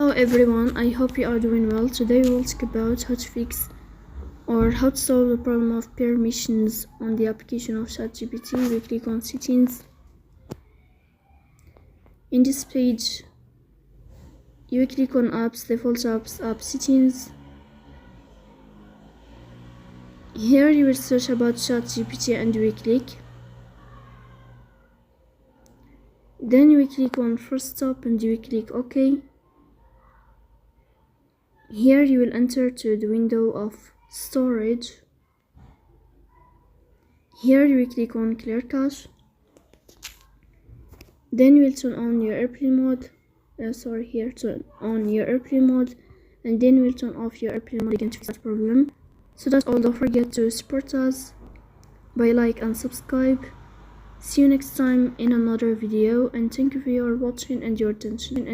Hello everyone, I hope you are doing well. Today we will talk about how to fix or how to solve the problem of permissions on the application of ChatGPT. We click on settings. In this page, you click on apps, default apps, app settings. Here you will search about ChatGPT and we click. Then we click on first stop and we click OK. Here you will enter to the window of storage. Here you will click on clear cache. Then you will turn on your airplane mode. Turn on your airplane mode, and then we'll turn off your airplane mode again to fix that problem. So that's all. Don't forget to support us by like and subscribe. See you next time in another video, and thank you for your watching and your attention.